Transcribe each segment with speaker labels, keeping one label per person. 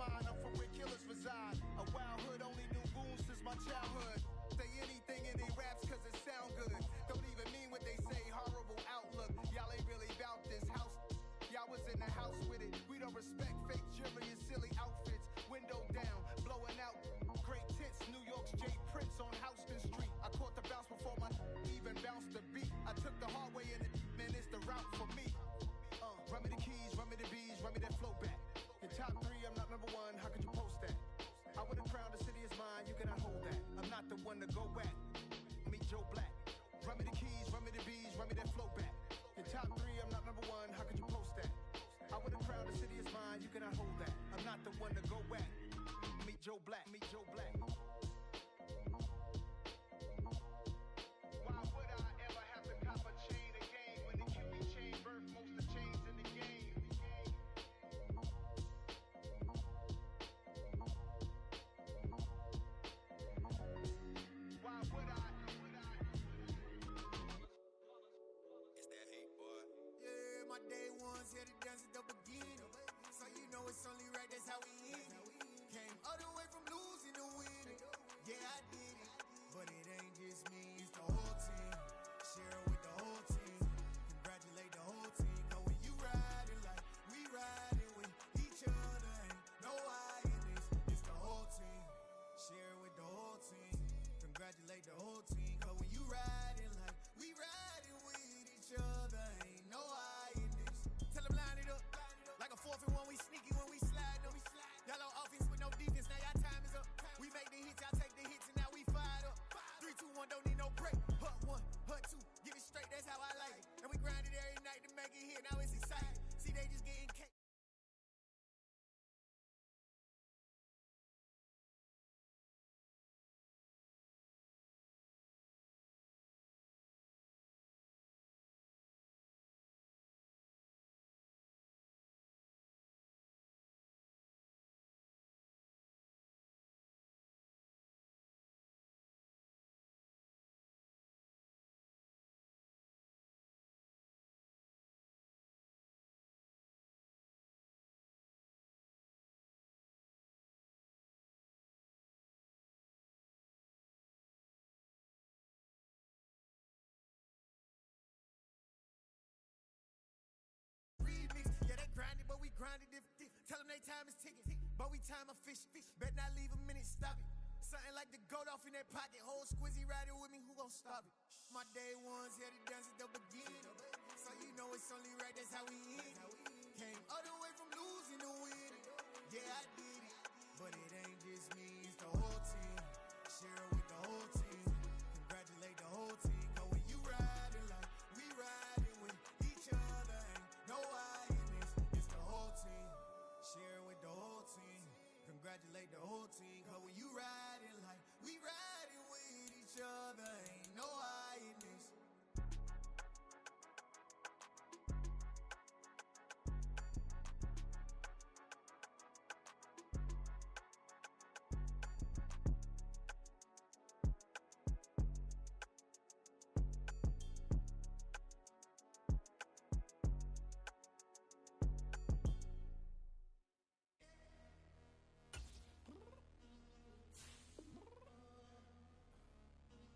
Speaker 1: mine. I'm from where killers reside. A wild hood, only knew goons since my childhood. Say anything in they raps cause it sound good. Don't even mean what they say, horrible outlook. Y'all ain't really about this house. Y'all was in the house with it. We don't respect fake jewelry and silly outfits. Window down, blowing out great tits. New York's J. Prince on Houston Street. I caught the bounce before my even bounced the beat. I took the hard way in it, man, it's the route for me. Run me the keys, run me the bees, run me that flow back. In top 3, I'm not number 1, how could you post that? I would've crowned the city is mine, you cannot hold that. I'm not the one to go back. Meet Joe Black. Run me the keys, run me the bees, run me that flow back. In top 3, I'm not number 1, how could you post that? I would've crowned the city is mine, you cannot hold that. I'm not the one to go back. Meet Joe Black, meet Joe Black. Why would I ever have to cop a chain again when the Cupid chain birthed most of the chains in the game? Why would I?
Speaker 2: It's that hate, boy.
Speaker 3: Yeah, my day ones here to dance at the beginning. So you know it's only right, that's how we end it. Came all the way from losing to winning. Yeah, I did it. But it ain't just me, it's the whole team. Share it with the whole team. Congratulate the whole team. Cause when you riding like we riding with each other, ain't no I in this. It's the whole team. Share it with the whole team. Congratulate the whole team. Cause when you riding like we riding with each other, ain't no I in this. Tell them line it up. Like a 4th and 1, we sneaky when we slide. Y'all on offense with no defense, now y'all time is up. We make the hits, y'all take the hits, and now we fired up. 3, 2, 1, don't need no break. Hut 1, hut 2, get it straight, that's how I like it. And we grind it every night to make it here, now it's exciting. See, they just getting cake. Yeah, they grinded, but we grinded different. Tell them they time is ticking, but we time a fish. Bet not leave a minute, stop it. Something like the goat off in that pocket. Whole squizzy riding with me, who gon' stop it? My day ones here to dance at the beginning. So you know it's only right, that's how we end it. Came all the way from losing to winning. Yeah, I did it. But it ain't just me, it's the whole team. Share it with the whole team. Congratulate the whole team. Cause when you riding like we riding with each other, ain't no I in this. It's the whole team. Share it with the whole team. Congratulate the whole team. Cause when you riding like we riding with each other, ain't no I in this.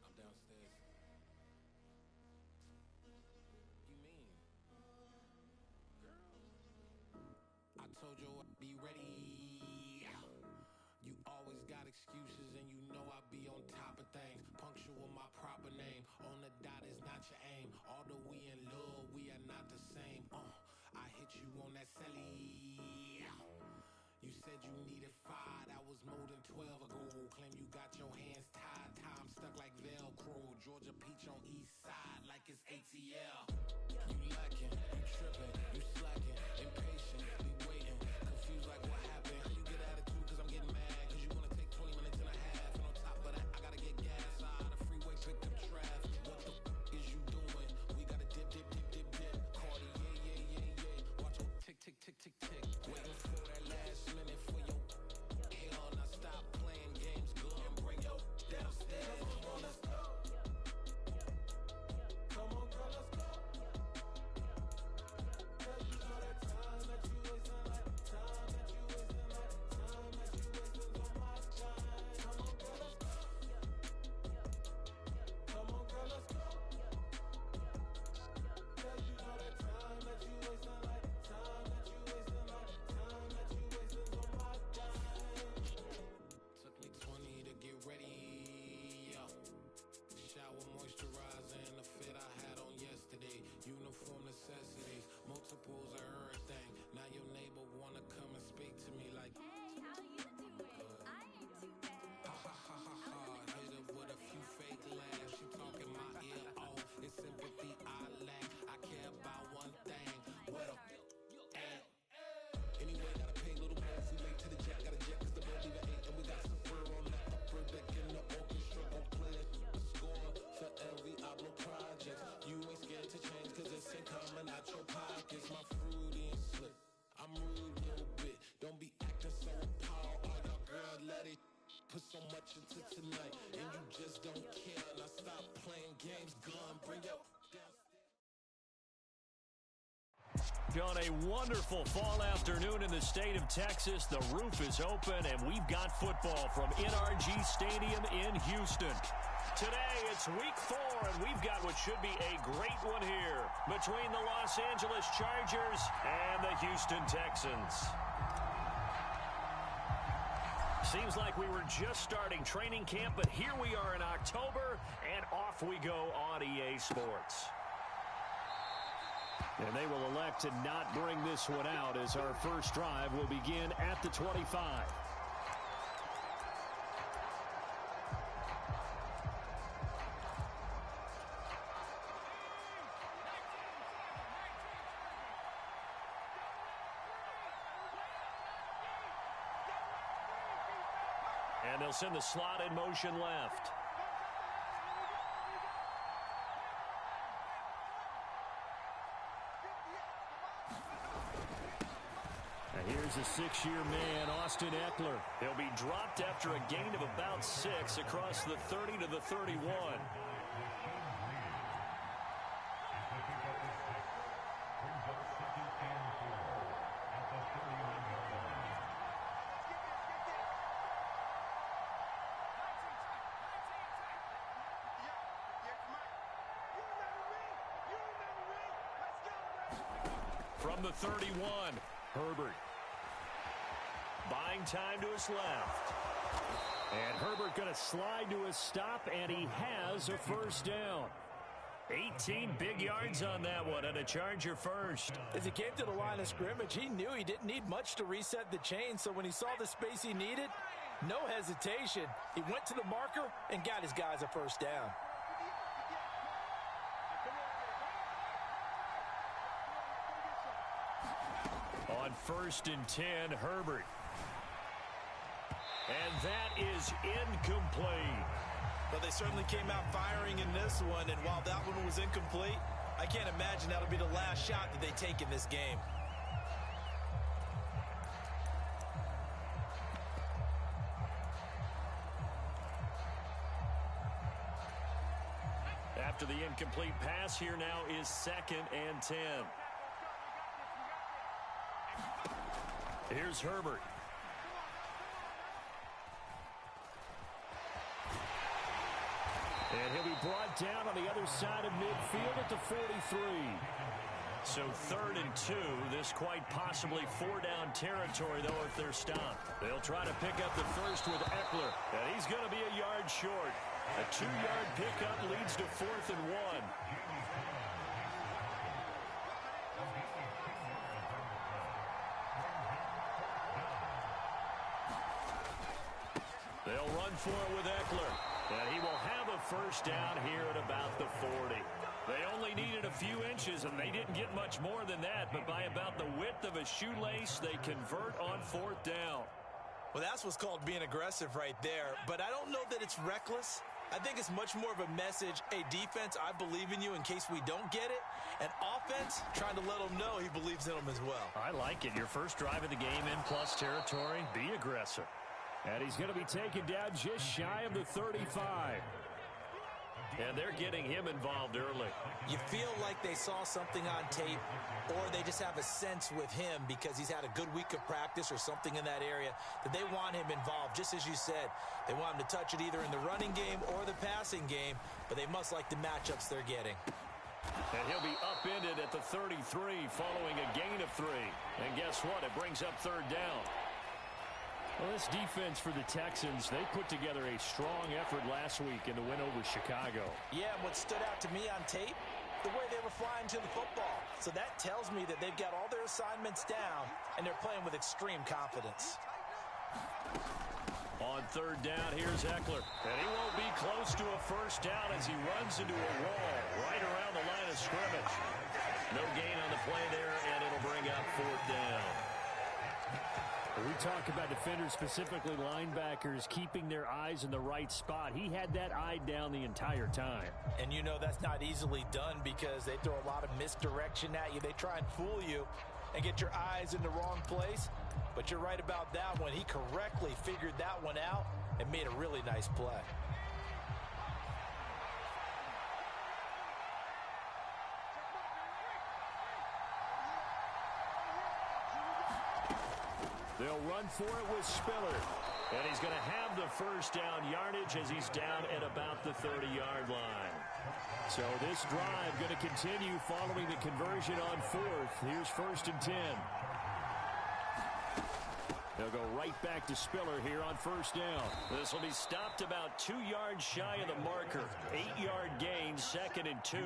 Speaker 2: I'm downstairs. You mean? Girl, I told you I'd be ready. You always got excuses and you know I be on top of things. Punctual my proper name. On the dot is not your aim. Although we in love, we are not the same. I hit you on that celly. You said you needed 5, that was more than 12 ago. Claim you got your hands tied, time stuck like Velcro. Georgia Peach on east side like it's ATL. You lacking, you tripping, you slacking, impatient, be waiting, confused like what happened. How you get attitude cause I'm getting mad, cause you wanna take 20 minutes and a half. And on top of that, I gotta get gas out of the freeway, pick up traffic. What the is you doing? We gotta dip, dip, dip, dip, dip. Cardi, yeah. Watch on tick, tick, tick, tick, tick. Waiting for that last minute for your hell. Now stop playing games, good and bring your downstairs. Come on, let's go. Come on, girl, let's go. put so much into tonight, and you just don't care. And I stopped playing games, gun, bring up
Speaker 4: On a wonderful fall afternoon in the state of Texas, the roof is open, and we've got football from NRG Stadium in Houston. Today, it's week 4, and we've got what should be a great one here between the Los Angeles Chargers and the Houston Texans. Seems like we were just starting training camp, but here we are in October, and off we go on EA Sports. And they will elect to not bring this one out as our first drive will begin at the 25. And they'll send the slot in motion left. Here's a 6-year man, Austin Eckler. He'll be dropped after a gain of about 6 across the 30 to the 31. From the 31, Herbert. Buying time to his left. And Herbert going to slide to a stop, and he has a first down. 18 big yards on that one, and a Charger first.
Speaker 5: As he came to the line of scrimmage, he knew he didn't need much to reset the chain, so when he saw the space he needed, no hesitation. He went to the marker and got his guys a first down.
Speaker 4: On 1st and 10, Herbert. And that is incomplete.
Speaker 5: But they certainly came out firing in this one, and while that one was incomplete, I can't imagine that'll be the last shot that they take in this game.
Speaker 4: After the incomplete pass, here now is 2nd and 10. Here's Herbert. And he'll be brought down on the other side of midfield at the 43. So 3rd and 2. This quite possibly 4-down territory, though, if they're stopped. They'll try to pick up the first with Eckler. And he's going to be a yard short. A 2-yard pickup leads to 4th and 1. They'll run for it with Eckler. And he will have a first down here at about the 40. They only needed a few inches, and they didn't get much more than that. But by about the width of a shoelace, they convert on 4th down.
Speaker 5: Well, that's what's called being aggressive right there. But I don't know that it's reckless. I think it's much more of a message, hey, defense, I believe in you in case we don't get it. And offense, trying to let him know he believes in them as well.
Speaker 4: I like it. Your first drive of the game in plus territory, be aggressive. And he's going to be taken down just shy of the 35. And they're getting him involved early.
Speaker 5: You feel like they saw something on tape, or they just have a sense with him because he's had a good week of practice or something in that area that they want him involved. Just as you said, they want him to touch it either in the running game or the passing game, but they must like the matchups they're getting.
Speaker 4: And he'll be upended at the 33 following a gain of 3. And guess what? It brings up 3rd down. Well, this defense for the Texans, they put together a strong effort last week in the win over Chicago.
Speaker 5: Yeah, and what stood out to me on tape, the way they were flying to the football. So that tells me that they've got all their assignments down, and they're playing with extreme confidence.
Speaker 4: On 3rd down, here's Eckler. And he won't be close to a first down as he runs into a wall right around the line of scrimmage. No gain on the play there, and it'll bring up 4th down. We talk about defenders, specifically linebackers, keeping their eyes in the right spot. He had that eye down the entire time.
Speaker 5: And you know that's not easily done because they throw a lot of misdirection at you. They try and fool you and get your eyes in the wrong place. But you're right about that one. He correctly figured that one out and made a really nice play.
Speaker 4: They'll run for it with Spiller. And he's going to have the first down yardage as he's down at about the 30-yard line. So this drive going to continue following the conversion on fourth. Here's 1st and 10. They'll go right back to Spiller here on 1st down. This will be stopped about 2 yards shy of the marker. 8-yard gain, 2nd and 2.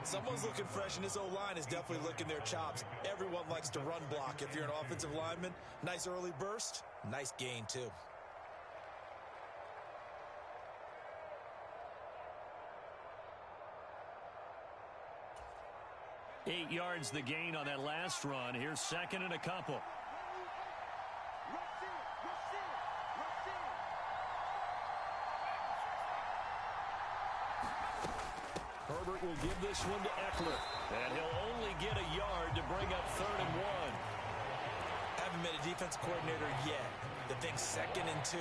Speaker 5: Someone's looking fresh, and this O-line is definitely licking their chops. Everyone likes to run block. If you're an offensive lineman, nice early burst, nice gain too.
Speaker 4: Eight yards the gain on that last run. Here's 2nd and a couple. Herbert will give this one to Eckler. And he'll only get a yard to bring up 3rd and 1.
Speaker 5: Haven't been a defense coordinator yet. The thing 2nd and 2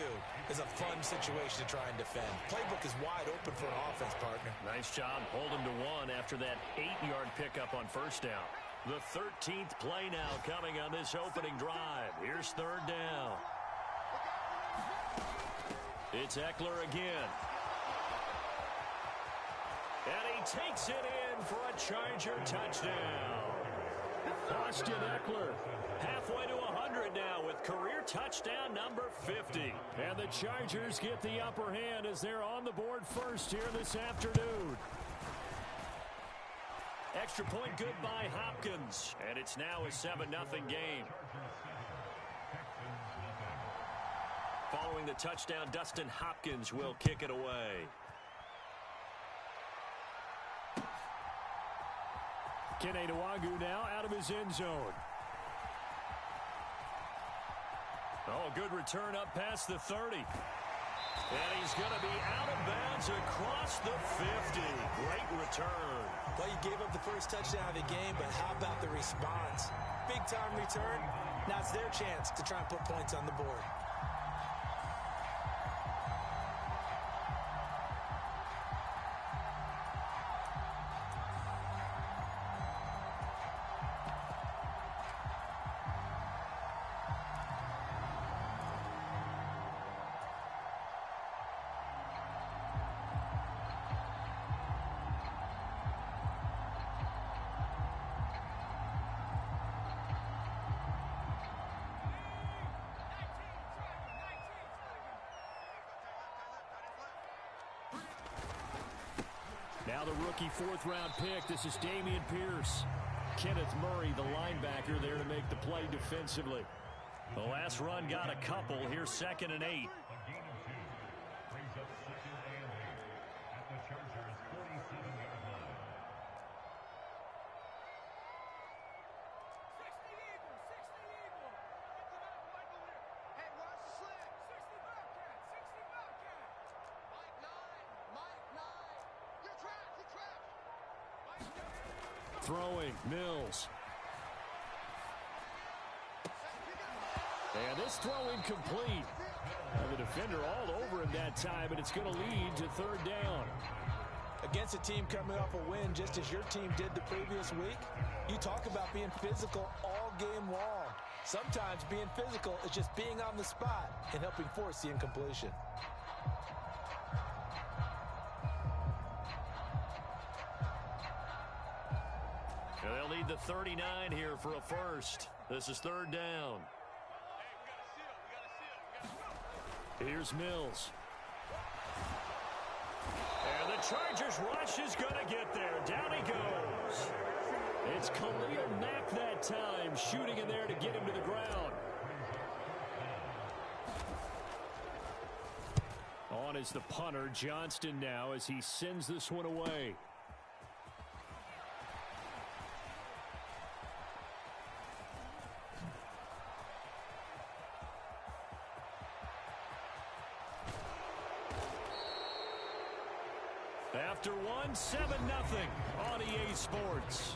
Speaker 5: is a fun situation to try and defend. Playbook is wide open for an offense, partner.
Speaker 4: Nice job holding to 1 after that 8-yard pickup on 1st down. The 13th play now coming on this opening drive. Here's 3rd down. It's Eckler again. And he takes it in for a Charger touchdown. Austin Eckler halfway to 100 now with career touchdown number 50. And the Chargers get the upper hand as they're on the board first here this afternoon. Extra point good by Hopkins. And it's now a 7-0 game. Following the touchdown, Dustin Hopkins will kick it away. Kceas1of1 now out of his end zone. Oh, good return up past the 30. And he's going to be out of bounds across the 50. Great return.
Speaker 5: Well, you gave up the first touchdown of the game, but how about the response? Big-time return. Now it's their chance to try and put points on the board.
Speaker 4: Now the rookie 4th-round pick. This is Dameon Pierce. Kenneth Murray, the linebacker, there to make the play defensively. The last run got a couple. Here's 2nd and 8. Throwing, Mills. And this throw incomplete. The defender all over him that time, and it's going to lead to 3rd down.
Speaker 5: Against a team coming off a win, just as your team did the previous week, you talk about being physical all game long. Sometimes being physical is just being on the spot and helping force the incompletion.
Speaker 4: And they'll need the 39 here for a first. This is 3rd down. Here's Mills. And the Chargers rush is going to get there. Down he goes. It's Khalil Mack that time, shooting in there to get him to the ground. On is the punter, Johnston now, as he sends this one away. After one, 7-0 on EA Sports.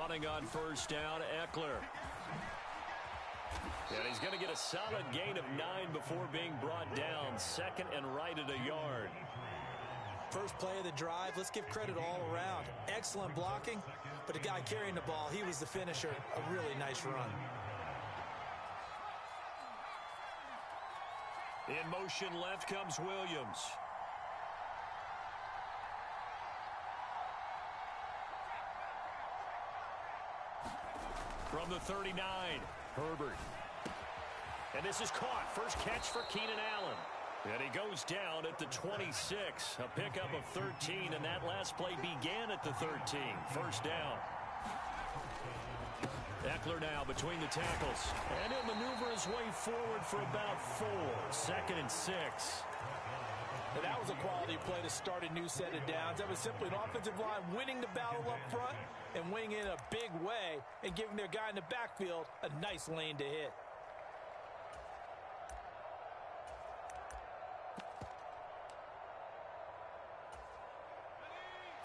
Speaker 4: running on first down, Eckler. And he's going to get a solid gain of 9 before being brought down. Second and right at a yard.
Speaker 5: First play of the drive, let's give credit all around. Excellent blocking, but the guy carrying the ball, he was the finisher. A really nice run.
Speaker 4: In motion left comes Williams. From the 39, Herbert. And this is caught. First catch for Keenan Allen. And he goes down at the 26. A pickup of 13, and that last play began at the 13. First down. Eckler now between the tackles. And he'll maneuver his way forward for about 4. Second and 6.
Speaker 5: Now that was a quality play to start a new set of downs. That was simply an offensive line winning the battle up front and winning in a big way and giving their guy in the backfield a nice lane to hit.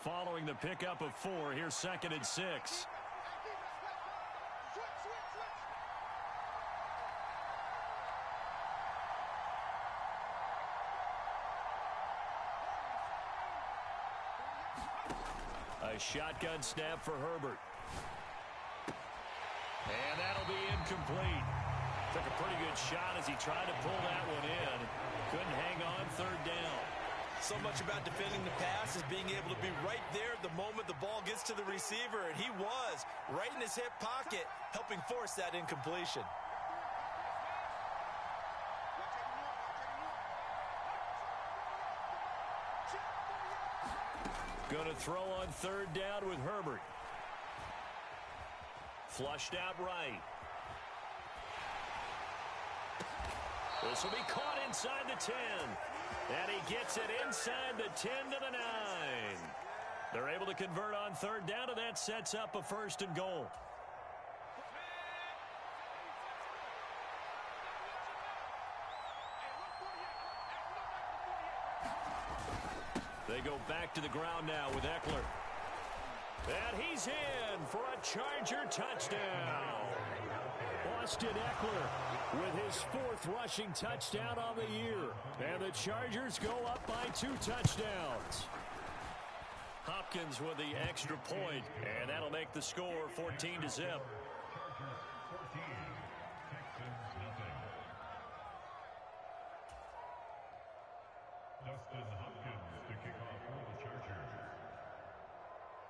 Speaker 4: Following the pickup of 4, here's second and 6. A shotgun snap for Herbert. And that'll be incomplete. Took a pretty good shot as he tried to pull that one in. Couldn't hang on, third down.
Speaker 5: So much about defending the pass is being able to be right there at the moment the ball gets to the receiver, and he was right in his hip pocket, helping force that incompletion.
Speaker 4: Going to throw on third down with Herbert. Flushed out right. This will be caught inside the 10. And he gets it inside the 10 to the 9. They're able to convert on third down, and that sets up a first and goal. They go back to the ground now with Eckler. And he's in for a Charger touchdown. Austin Eckler with his 4th rushing touchdown on the year. And the Chargers go up by 2 touchdowns. Hopkins with the extra point, and that'll make the score 14-0.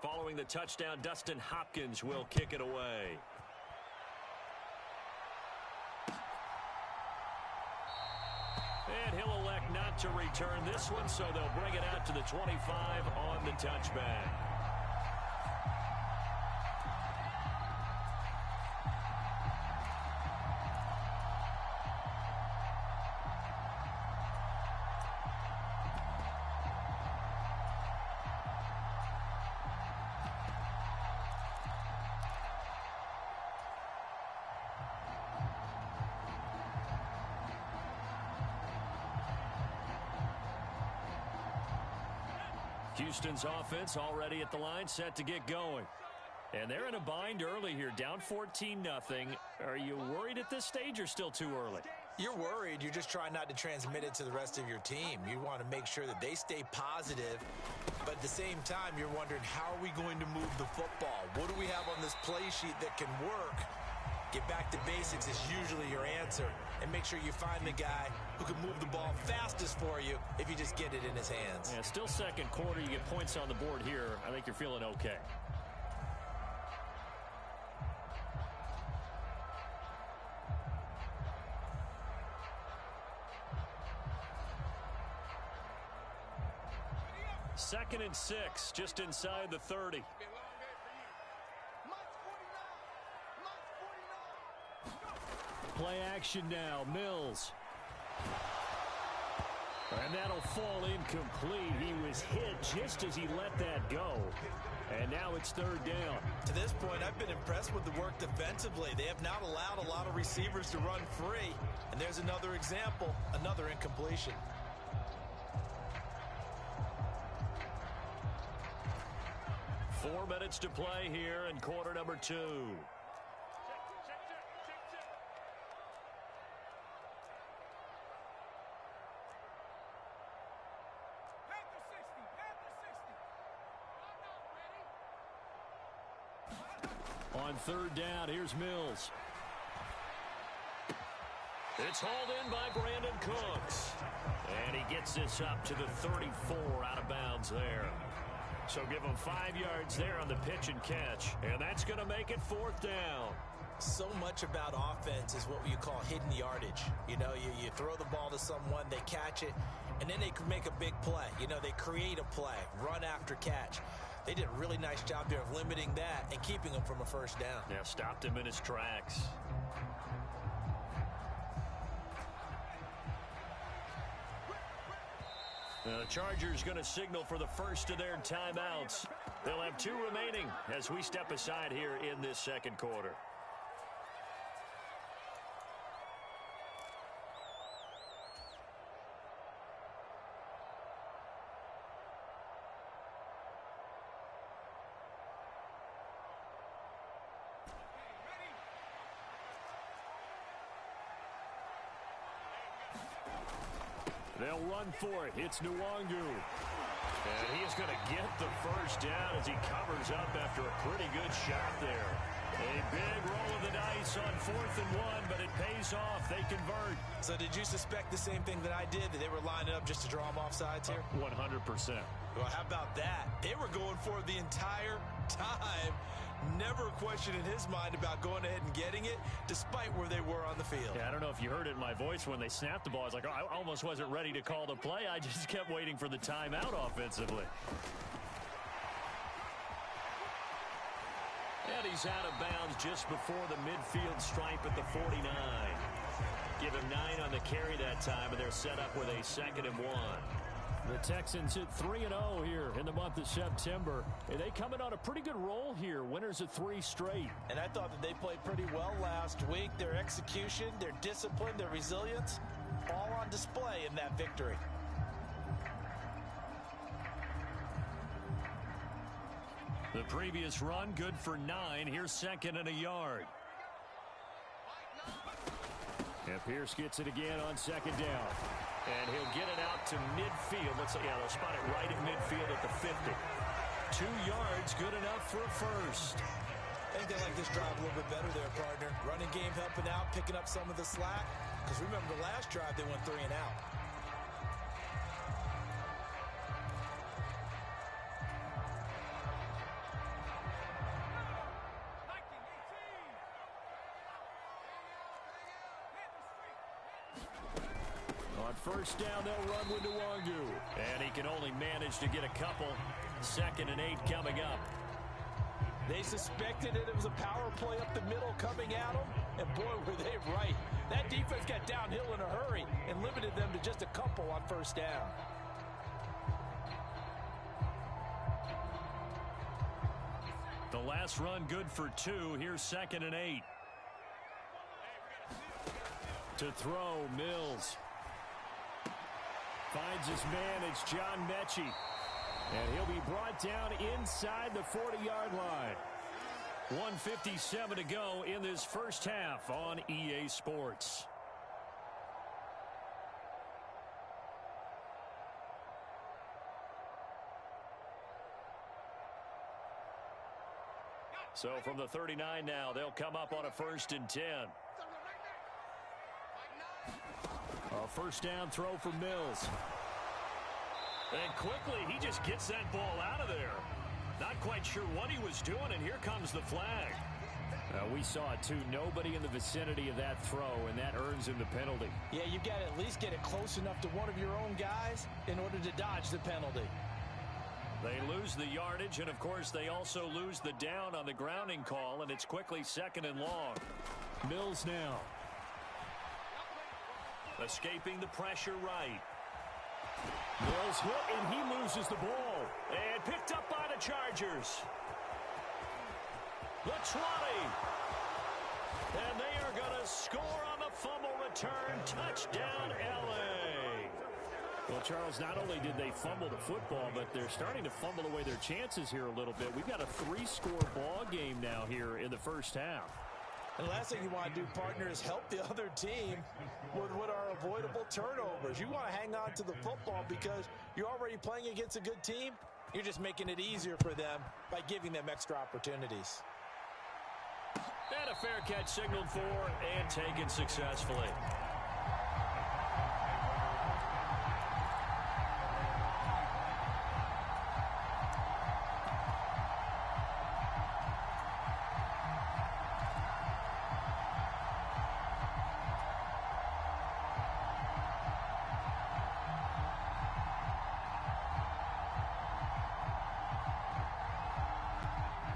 Speaker 4: Following the touchdown, Dustin Hopkins will kick it away. And he'll elect not to return this one, so they'll bring it out to the 25 on the touchback. Houston's offense already at the line, set to get going. And they're in a bind early here, down 14-0. Are you worried at this stage or still too early?
Speaker 5: You're worried. You're just trying not to transmit it to the rest of your team. You want to make sure that they stay positive, but at the same time, you're wondering, how are we going to move the football? What do we have on this play sheet that can work? Get back to basics is usually your answer, and make sure you find the guy who can move the ball fastest for you if you just get it in his hands.
Speaker 4: Yeah, still second quarter. You get points on the board here. I think you're feeling okay. Second and 6, just inside the 30. Play action now, Mills. And that'll fall incomplete. He was hit just as he let that go. And now it's third down.
Speaker 5: To this point, I've been impressed with the work defensively. They have not allowed a lot of receivers to run free. And there's another example, another incompletion.
Speaker 4: 4 minutes to play here in quarter number 2. On third down, here's Mills. It's hauled in by Brandon Cooks. And he gets this up to the 34 out of bounds there. So give him 5 yards there on the pitch and catch. And that's going to make it 4th down.
Speaker 5: So much about offense is what you call hidden yardage. You know, you throw the ball to someone, they catch it, and then they can make a big play. You know, they create a play, run after catch. They did a really nice job there of limiting that and keeping him from a first down.
Speaker 4: Yeah, stopped him in his tracks. The Chargers going to signal for the first of their timeouts. They'll have 2 remaining as we step aside here in this second quarter. They'll run for it. It's Nwangu. And he is going to get the first down as he covers up after a pretty good shot there. A big roll of the dice on 4th and 1, but it pays off. They convert.
Speaker 5: So did you suspect the same thing that I did, that they were lining up just to draw them off sides here?
Speaker 4: 100%.
Speaker 5: Well, how about that? They were going for it the entire time. Never a question in his mind about going ahead and getting it, despite where they were on the field.
Speaker 4: Yeah, I don't know if you heard it in my voice when they snapped the ball. I was like, oh, I almost wasn't ready to call the play. I just kept waiting for the timeout offensively. And he's out of bounds just before the midfield stripe at the 49. Give him 9 on the carry that time, and they're set up with a 2nd and 1. The Texans hit 3-0 here in the month of September. And they come in on a pretty good roll here. Winners of 3 straight.
Speaker 5: And I thought that they played pretty well last week. Their execution, their discipline, their resilience, all on display in that victory.
Speaker 4: The previous run, good for 9. Here's 2nd and a yard. And Pierce gets it again on 2nd down. And he'll get it out to midfield. They'll spot it right at midfield at the 50. 2 yards, good enough for a first.
Speaker 5: I think they like this drive a little bit better there, partner. Running game helping out, picking up some of the slack. Because remember the last drive, they went 3 and out.
Speaker 4: First down, they'll run with Nwangu. And he can only manage to get a couple. 2nd and 8 coming up.
Speaker 5: They suspected it was a power play up the middle coming at them. And boy, were they right. That defense got downhill in a hurry and limited them to just a couple on first down.
Speaker 4: The last run good for 2. Here's 2nd and 8. To throw, Mills. Finds his man, it's John Mechie. And he'll be brought down inside the 40-yard line. 1:57 to go in this first half on EA Sports. So from the 39 now, they'll come up on a 1st and 10. A first down throw for Mills. And quickly, he just gets that ball out of there. Not quite sure what he was doing, and here comes the flag. We saw it, too. Nobody in the vicinity of that throw, and that earns him the penalty.
Speaker 5: Yeah, you've got to at least get it close enough to one of your own guys in order to dodge the penalty.
Speaker 4: They lose the yardage, and, of course, they also lose the down on the grounding call, and it's quickly 2nd and long. Mills now. Escaping the pressure right. Mills hit, and he loses the ball. And picked up by the Chargers. The 20. And they are going to score on the fumble return. Touchdown, L.A. Well, Charles, not only did they fumble the football, but they're starting to fumble away their chances here a little bit. We've got a 3-score ball game now here in the first half.
Speaker 5: And the last thing you want to do, partner, is help the other team with what are avoidable turnovers. You want to hang on to the football because you're already playing against a good team. You're just making it easier for them by giving them extra opportunities.
Speaker 4: And a fair catch signaled for and taken successfully.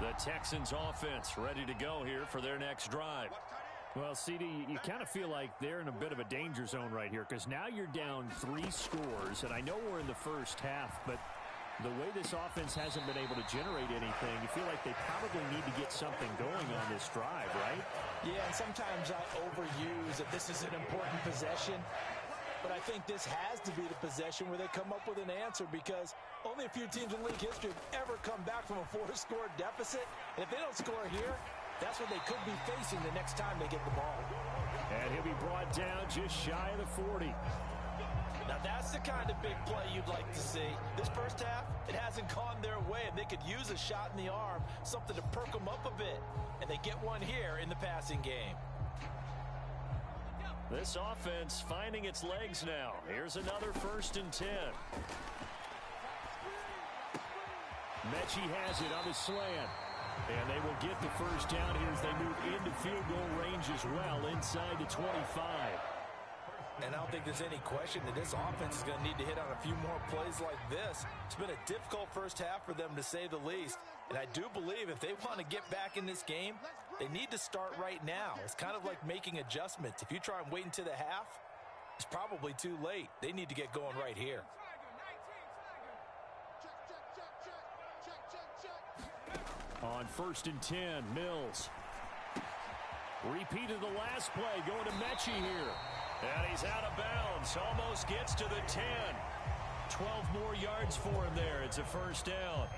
Speaker 4: The Texans offense ready to go here for their next drive. Well, CD, you kind of feel like they're in a bit of a danger zone right here because now you're down 3 scores, and I know we're in the first half, but the way this offense hasn't been able to generate anything, you feel like they probably need to get something going on this drive, right?
Speaker 5: Yeah, and sometimes I overuse that this is an important possession. But I think this has to be the possession where they come up with an answer because only a few teams in league history have ever come back from a 4-score deficit. And if they don't score here, that's what they could be facing the next time they get the ball.
Speaker 4: And he'll be brought down just shy of the 40.
Speaker 5: Now that's the kind of big play you'd like to see. This first half, it hasn't gone their way, and they could use a shot in the arm, something to perk them up a bit. And they get one here in the passing game.
Speaker 4: This offense finding its legs now. Here's another 1st and 10. Mechie has it on the slant. And they will get the first down here as they move into field goal range as well inside the 25.
Speaker 5: And I don't think there's any question that this offense is going to need to hit on a few more plays like this. It's been a difficult first half for them, to say the least. And I do believe if they want to get back in this game, they need to start right now. It's kind of like making adjustments. If you try and wait until the half, it's probably too late. They need to get going right here.
Speaker 4: On 1st and 10, Mills. Repeat of the last play, going to Mechie here. And he's out of bounds, almost gets to the 10. 12 more yards for him there. It's a first down.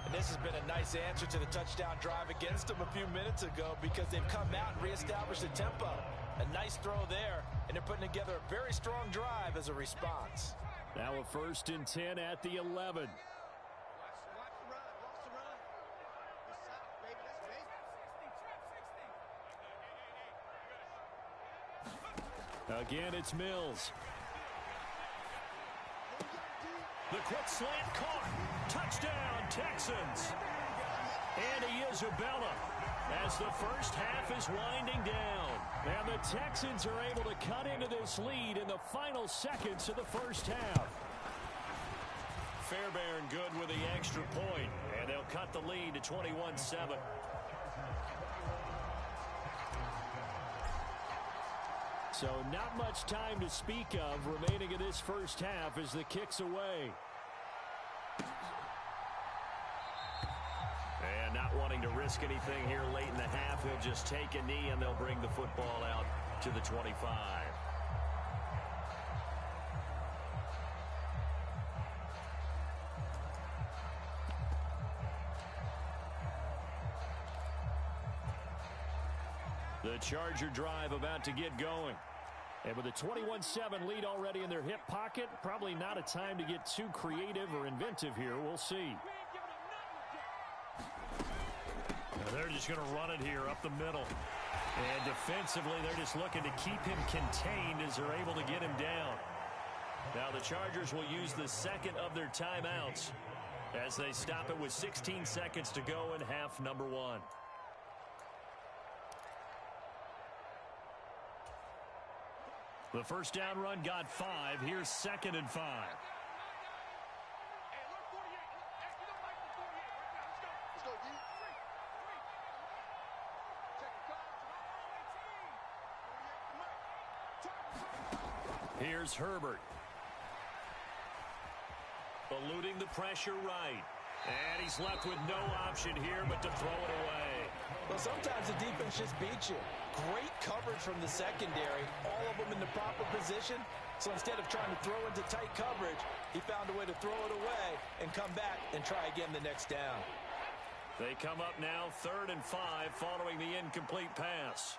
Speaker 5: And this has been a nice answer to the touchdown drive against them a few minutes ago because they've come out and reestablished the tempo. A nice throw there, and they're putting together a very strong drive as a response.
Speaker 4: Now a 1st and 10 at the 11. Again, it's Mills. The quick slant caught. Touchdown, Texans. And Isabella as the first half is winding down. And the Texans are able to cut into this lead in the final seconds of the first half. Fairbairn good with the extra point, and they'll cut the lead to 21-7. So not much time to speak of remaining in this first half as the kick's away. And not wanting to risk anything here late in the half, he'll just take a knee and they'll bring the football out to the 25. The Charger drive about to get going. And with a 21-7 lead already in their hip pocket, probably not a time to get too creative or inventive here. We'll see. Now they're just going to run it here up the middle. And defensively, they're just looking to keep him contained as they're able to get him down. Now the Chargers will use the second of their timeouts as they stop it with 16 seconds to go in half number 1. The first down run got 5. Here's 2nd and 5. Here's Herbert. Eluding the pressure right. And he's left with no option here but to throw it away.
Speaker 5: Well, sometimes the defense just beats you. Great coverage from the secondary, all of them in the proper position. So instead of trying to throw into tight coverage, he found a way to throw it away and come back and try again the next down.
Speaker 4: They come up now 3rd and 5 following the incomplete pass.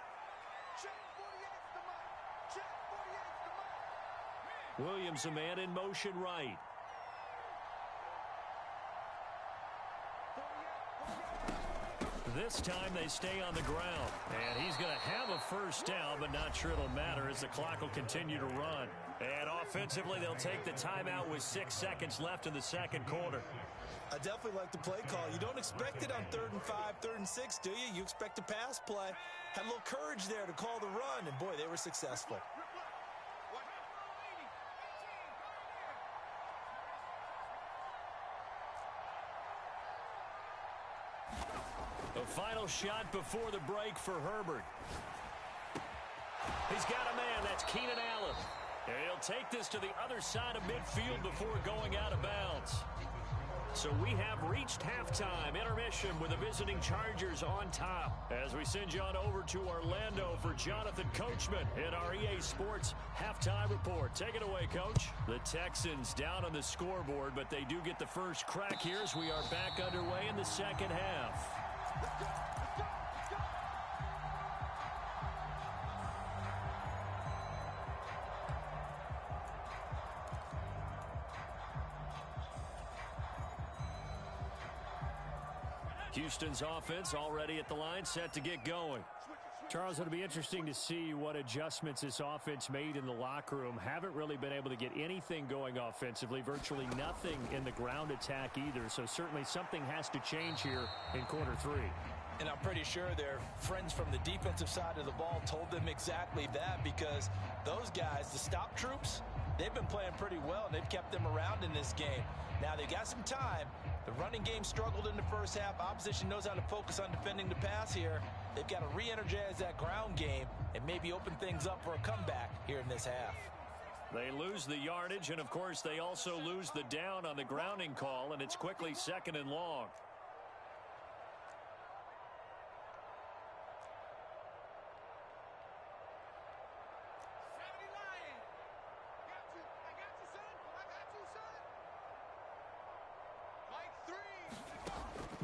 Speaker 4: Williams, a man in motion right. This time they stay on the ground. And he's going to have a first down, but not sure it'll matter as the clock will continue to run. And offensively, they'll take the timeout with 6 seconds left in the second quarter.
Speaker 5: I definitely like the play call. You don't expect it on 3rd and 5, 3rd and 6, do you? You expect a pass play. Had a little courage there to call the run, and boy, they were successful.
Speaker 4: The final shot before the break for Herbert. He's got a man. That's Keenan Allen. And he'll take this to the other side of midfield before going out of bounds. So we have reached halftime. Intermission with the visiting Chargers on top. As we send you on over to Orlando for Jonathan Coachman in our EA Sports Halftime Report. Take it away, Coach. The Texans down on the scoreboard, but they do get the first crack here as we are back underway in the second half. Houston's offense already at the line, set to get going.
Speaker 6: Charles, it'll be interesting to see what adjustments this offense made in the locker room. Haven't really been able to get anything going offensively, virtually nothing in the ground attack either. So certainly something has to change here in quarter 3.
Speaker 5: And I'm pretty sure their friends from the defensive side of the ball told them exactly that, because those guys, the stop troops, they've been playing pretty well, and they've kept them around in this game. Now, they got some time. The running game struggled in the first half. Opposition knows how to focus on defending the pass here. They've got to re-energize that ground game and maybe open things up for a comeback here in this half.
Speaker 4: They lose the yardage, and, of course, they also lose the down on the grounding call, and it's quickly 2nd and long.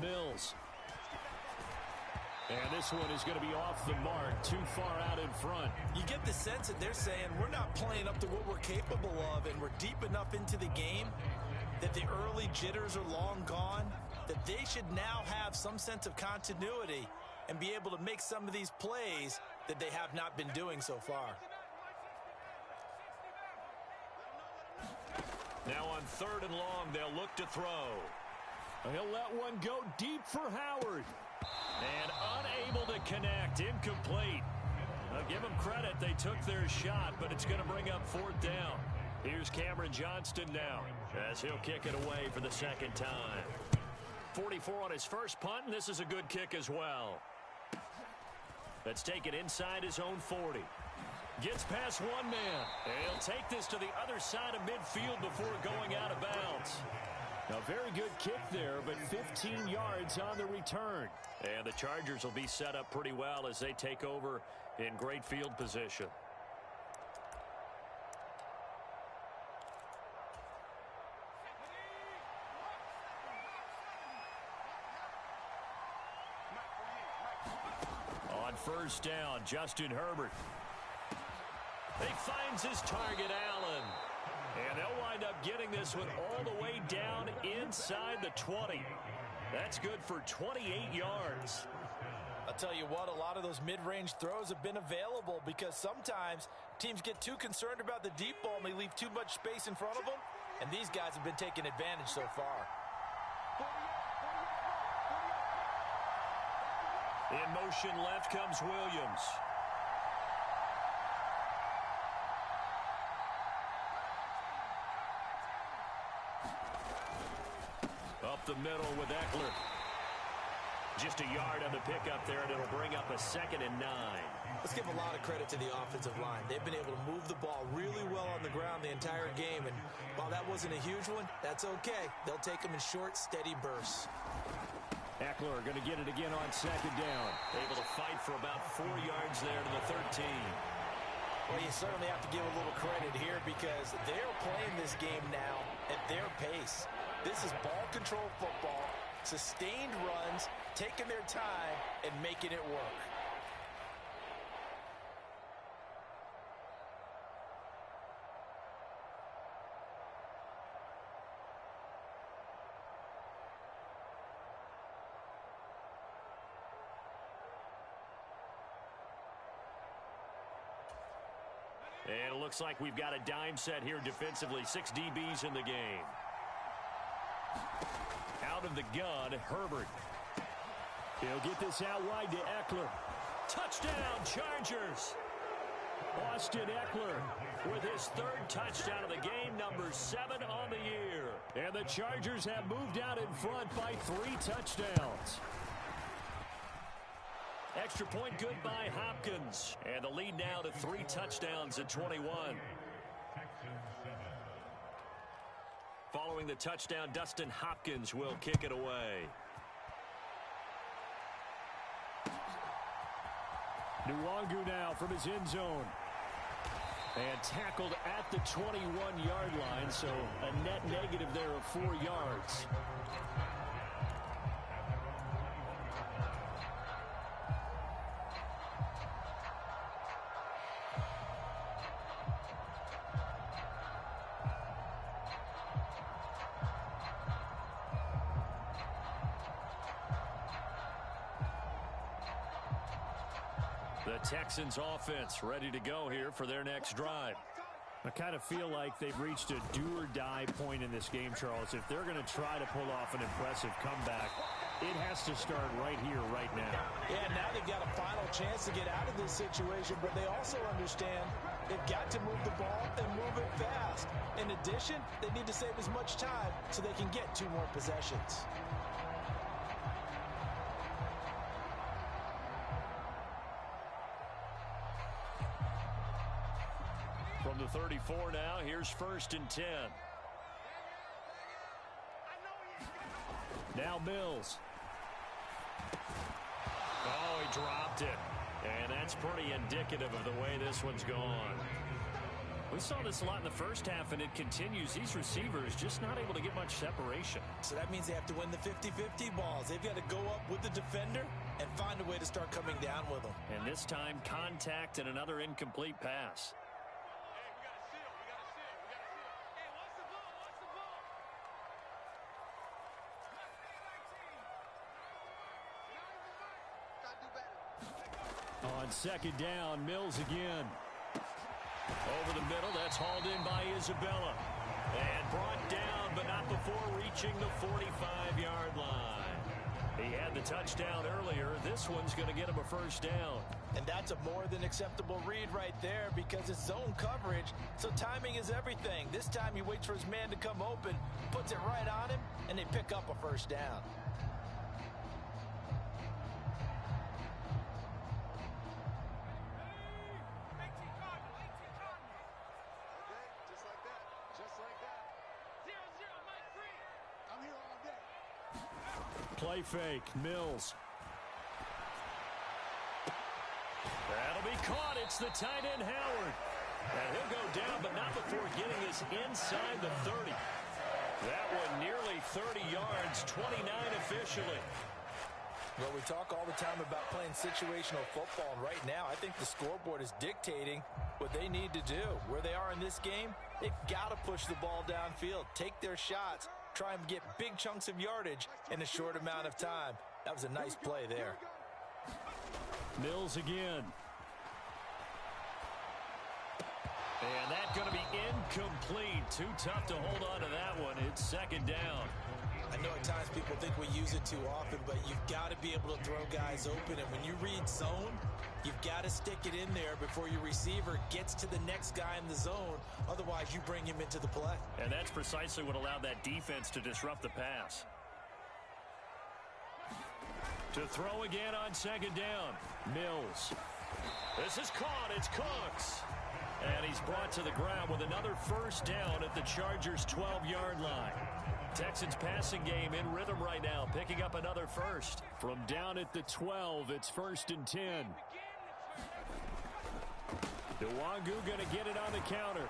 Speaker 6: Mills. And this one is going to be off the mark, too far out in front.
Speaker 5: You get the sense that they're saying we're not playing up to what we're capable of, and we're deep enough into the game that the early jitters are long gone, that they should now have some sense of continuity and be able to make some of these plays that they have not been doing so far.
Speaker 4: Now on 3rd and long, they'll look to throw.
Speaker 6: He'll let one go deep for Howard.
Speaker 4: And unable to connect, incomplete. I'll give them credit, they took their shot, but it's going to bring up 4th down. Here's Cameron Johnston now, as he'll kick it away for the 2nd time. 44 on his first punt, and this is a good kick as well. Let's take it inside his own 40. Gets past one man. And he'll take this to the other side of midfield before going out of bounds.
Speaker 6: A very good kick there, but 15 yards on the return.
Speaker 4: And the Chargers will be set up pretty well as they take over in great field position. On 1st down, Justin Herbert. He finds his target, Allen. And they'll wind up getting this one all the way down inside the 20. That's good for 28 yards.
Speaker 5: I'll tell you what, a lot of those mid-range throws have been available because sometimes teams get too concerned about the deep ball and they leave too much space in front of them, and these guys have been taking advantage so far.
Speaker 4: In motion left comes Williams. Up the middle with Eckler. Just a yard on the pickup there, and it'll bring up a 2nd and 9.
Speaker 5: Let's give a lot of credit to the offensive line. They've been able to move the ball really well on the ground the entire game, and while that wasn't a huge one, that's okay. They'll take them in short, steady bursts.
Speaker 6: Eckler going to get it again on second down.
Speaker 4: Able to fight for about 4 yards there to the 13.
Speaker 5: Well, you certainly have to give a little credit here because they're playing this game now at their pace. This is ball control football, sustained runs, taking their time, and making it work.
Speaker 4: And it looks like we've got a dime set here defensively. 6 DBs in the game. Out of the gun, Herbert.
Speaker 6: He'll get this out wide to Eckler.
Speaker 4: Touchdown, Chargers!
Speaker 6: Austin Eckler with his 3rd touchdown of the game, number 7 on the year. And the Chargers have moved out in front by 3 touchdowns.
Speaker 4: Extra point good by Hopkins. And the lead now to 3 touchdowns at 21. Following the touchdown, Dustin Hopkins will kick it away.
Speaker 6: Nwangu now from his end zone. And tackled at the 21-yard line, so a net negative there of 4 yards.
Speaker 4: The Texans offense ready to go here for their next drive.
Speaker 6: I kind of feel like they've reached a do-or-die point in this game, Charles. If they're going to try to pull off an impressive comeback, it has to start right here, right now.
Speaker 5: Yeah, now they've got a final chance to get out of this situation, but they also understand they've got to move the ball and move it fast. In addition, they need to save as much time so they can get 2 more possessions.
Speaker 4: From the 34 now, here's 1st and 10.
Speaker 6: Now Mills.
Speaker 4: Oh, he dropped it. And that's pretty indicative of the way this one's gone.
Speaker 6: We saw this a lot in the first half, and it continues. These receivers just not able to get much separation.
Speaker 5: So that means they have to win the 50-50 balls. They've got to go up with the defender and find a way to start coming down with them.
Speaker 6: And this time, contact and another incomplete pass. On second down, Mills again.
Speaker 4: Over the middle, that's hauled in by Isabella. And brought down, but not before reaching the 45-yard line. He had the touchdown earlier. This one's going to get him a 1st down.
Speaker 5: And that's a more than acceptable read right there because it's zone coverage, so timing is everything. This time he waits for his man to come open, puts it right on him, and they pick up a 1st down.
Speaker 6: Play fake, Mills.
Speaker 4: That'll be caught. It's the tight end, Howard. And he'll go down, but not before getting us inside the 30. That one nearly 30 yards, 29 officially.
Speaker 5: Well, we talk all the time about playing situational football, and right now I think the scoreboard is dictating what they need to do. Where they are in this game, they've got to push the ball downfield, take their shots, try and get big chunks of yardage in a short amount of time. That was a nice play there.
Speaker 6: Mills again.
Speaker 4: And that's going to be incomplete. Too tough to hold on to that one. It's 2nd down.
Speaker 5: I know at times people think we use it too often, but you've got to be able to throw guys open. And when you read zone, you've got to stick it in there before your receiver gets to the next guy in the zone. Otherwise, you bring him into the play.
Speaker 6: And that's precisely what allowed that defense to disrupt the pass. To throw again on 2nd down. Mills.
Speaker 4: This is caught. It's Cooks.
Speaker 6: And he's brought to the ground with another first down at the Chargers' 12-yard line. Texans passing game in rhythm right now, picking up another first. From down at the 12, it's 1st and 10. Nwangu going to get it on the counter.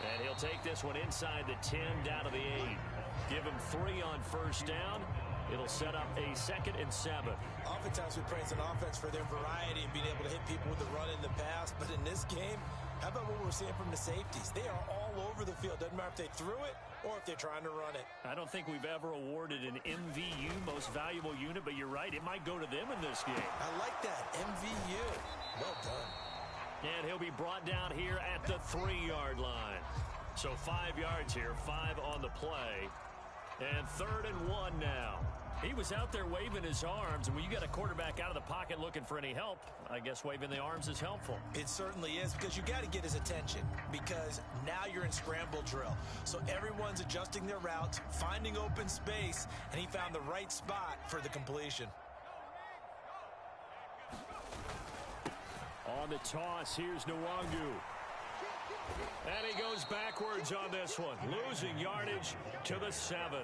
Speaker 6: And he'll take this one inside the 10, down to the 8. Give him 3 on first down. It'll set up a 2nd and 7.
Speaker 5: Oftentimes we praise an offense for their variety and being able to hit people with the run in the pass. But in this game, how about what we're seeing from the safeties? They are all over the field. Doesn't matter if they threw it or if they're trying to run it. I don't think we've ever awarded an MVU, most valuable unit, but you're right. It might go to them in this game. I like that, MVU. Well done. And he'll be brought down here at the 3-yard line. So 5 yards here, 5 on the play. And 3rd and 1 now. He was out there waving his arms, and when you got a quarterback out of the pocket looking for any help, I guess waving the arms is helpful. It certainly is, because you got to get his attention, because now you're in scramble drill. So everyone's adjusting their routes, finding open space, and he found the right spot for the completion. On the toss, here's Nwangu. And he goes backwards on this one, losing yardage to the 7.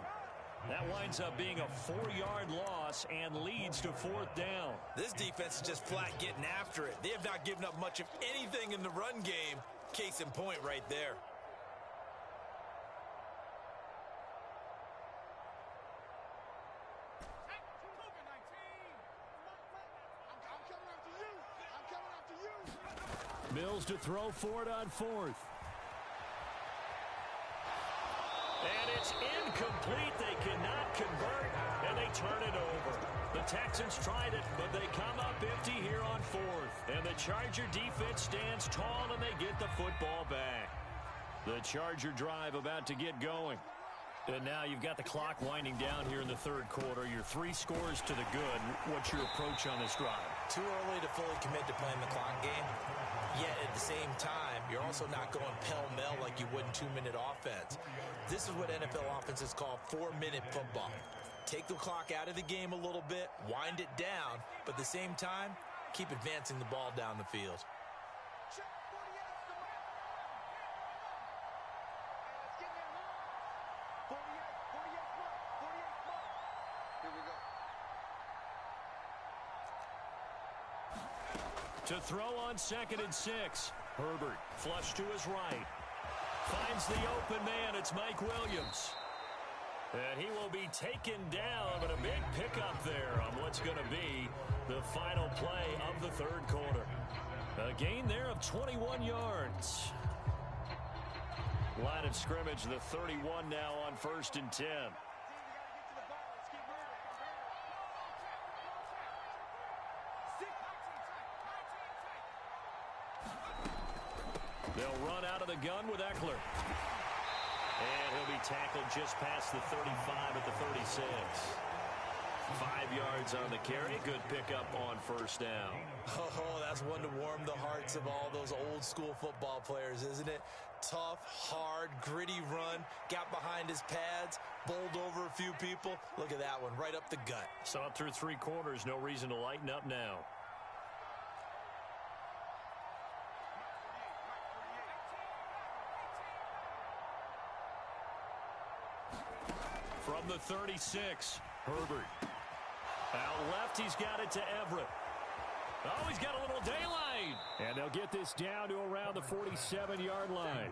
Speaker 5: That winds up being a 4-yard loss and leads to 4th down. This defense is just flat getting after it. They have not given up much of anything in the run game. Case in point right there.
Speaker 6: Mills to throw for it on 4th. And it's incomplete. They cannot convert, and they turn it over. The Texans tried it, but they come up empty here on 4th. And the Charger defense stands tall, and they get the football back. The Charger drive about to get going. And now you've got the clock winding down here in the 3rd quarter. You're 3 scores to the good. What's your approach on this drive?
Speaker 5: Too early to fully commit to playing the clock game. Yet at the same time, you're also not going pell-mell like you would in 2-minute offense. This is what NFL offenses call 4-minute football. Take the clock out of the game a little bit, wind it down, but at the same time, keep advancing the ball down the field.
Speaker 6: To throw on 2nd and 6. Herbert flush to his right. Finds the open man. It's Mike Williams. And he will be taken down, but a big pickup there on what's going to be the final play of the 3rd quarter. A gain there of 21 yards. Line of scrimmage, the 31 now on 1st and 10. They'll run out of the gun with Eckler. And he'll be tackled just past the 35 at the 36. 5 yards on the carry. Good pickup on first down.
Speaker 5: Oh, that's one to warm the hearts of all those old school football players, isn't it? Tough, hard, gritty run. Got behind his pads. Bowled over a few people. Look at that one, right up the gut.
Speaker 6: So up through 3 quarters, no reason to lighten up now. From the 36, Herbert. Out left, he's got it to Everett. Oh, he's got a little daylight. And they'll get this down to around the 47-yard line.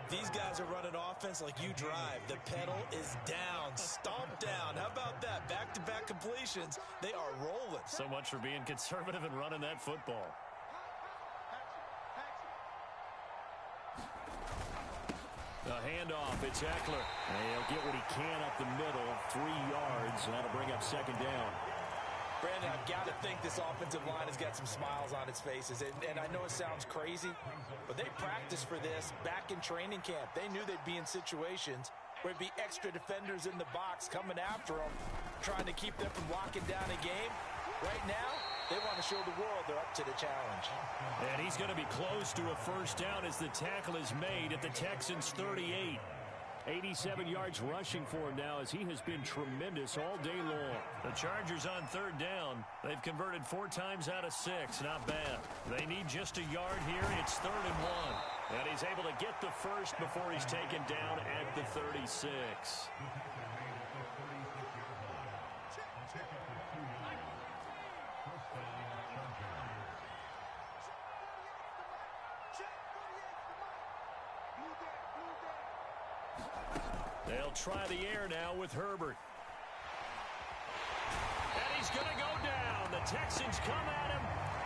Speaker 5: These guys are running offense like you drive. The pedal is down, stomped down. How about that? Back-to-back completions. They are rolling.
Speaker 6: So much for being conservative and running that football. The handoff, it's Eckler. And he'll get what he can up the middle, 3 yards, and that'll bring up 2nd down.
Speaker 5: Brandon, I've got to think this offensive line has got some smiles on its faces. And I know it sounds crazy, but they practiced for this back in training camp. They knew they'd be in situations where it'd be extra defenders in the box coming after them, trying to keep them from locking down a game. Right now, they want to show the world they're up to the challenge.
Speaker 6: And he's going to be close to a first down as the tackle is made at the Texans' 38. 87 yards rushing for him now as he has been tremendous all day long.
Speaker 4: The Chargers on third down. They've converted 4 times out of 6. Not bad. They need just a yard here. It's 3rd and 1. And he's able to get the first before he's taken down at the 36. They'll try the air now with Herbert. And he's going to go down. The Texans come at him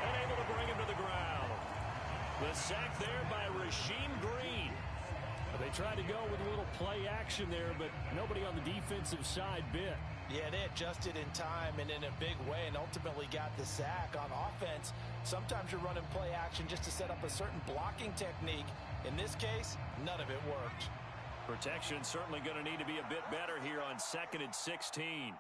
Speaker 4: and able to bring him to the ground. The sack there by Rasheem Green.
Speaker 6: They tried to go with a little play action there, but nobody on the defensive side bit.
Speaker 5: Yeah, they adjusted in time and in a big way and ultimately got the sack. On offense, sometimes you're running play action just to set up a certain blocking technique. In this case, none of it worked.
Speaker 4: Protection certainly going to need to be a bit better here on 2nd and 16.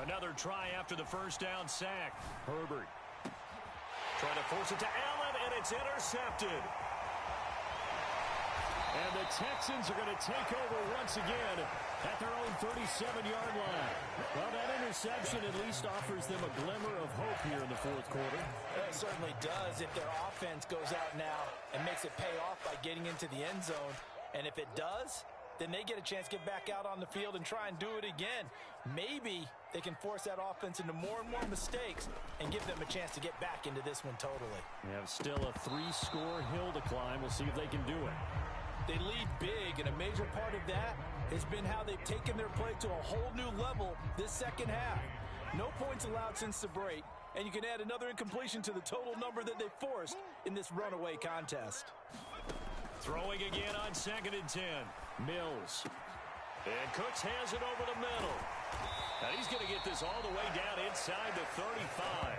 Speaker 4: Another try after the first down sack. Herbert trying to force it to Allen, and it's intercepted.
Speaker 6: And the Texans are going to take over once again at their own 37-yard line. Well, that interception at least offers them a glimmer of hope here in the fourth quarter.
Speaker 5: It certainly does if their offense goes out now and makes it pay off by getting into the end zone. And if it does, then they get a chance to get back out on the field and try and do it again. Maybe they can force that offense into more and more mistakes and give them a chance to get back into this one totally.
Speaker 6: They have still a 3-score hill to climb. We'll see if they can do it.
Speaker 5: They lead big, and a major part of that has been how they've taken their play to a whole new level this second half. No points allowed since the break, and you can add another incompletion to the total number that they forced in this runaway contest.
Speaker 4: Throwing again on 2nd and 10.
Speaker 6: Mills.
Speaker 4: And Cooks has it over the middle. And he's going to get this all the way down inside the 35.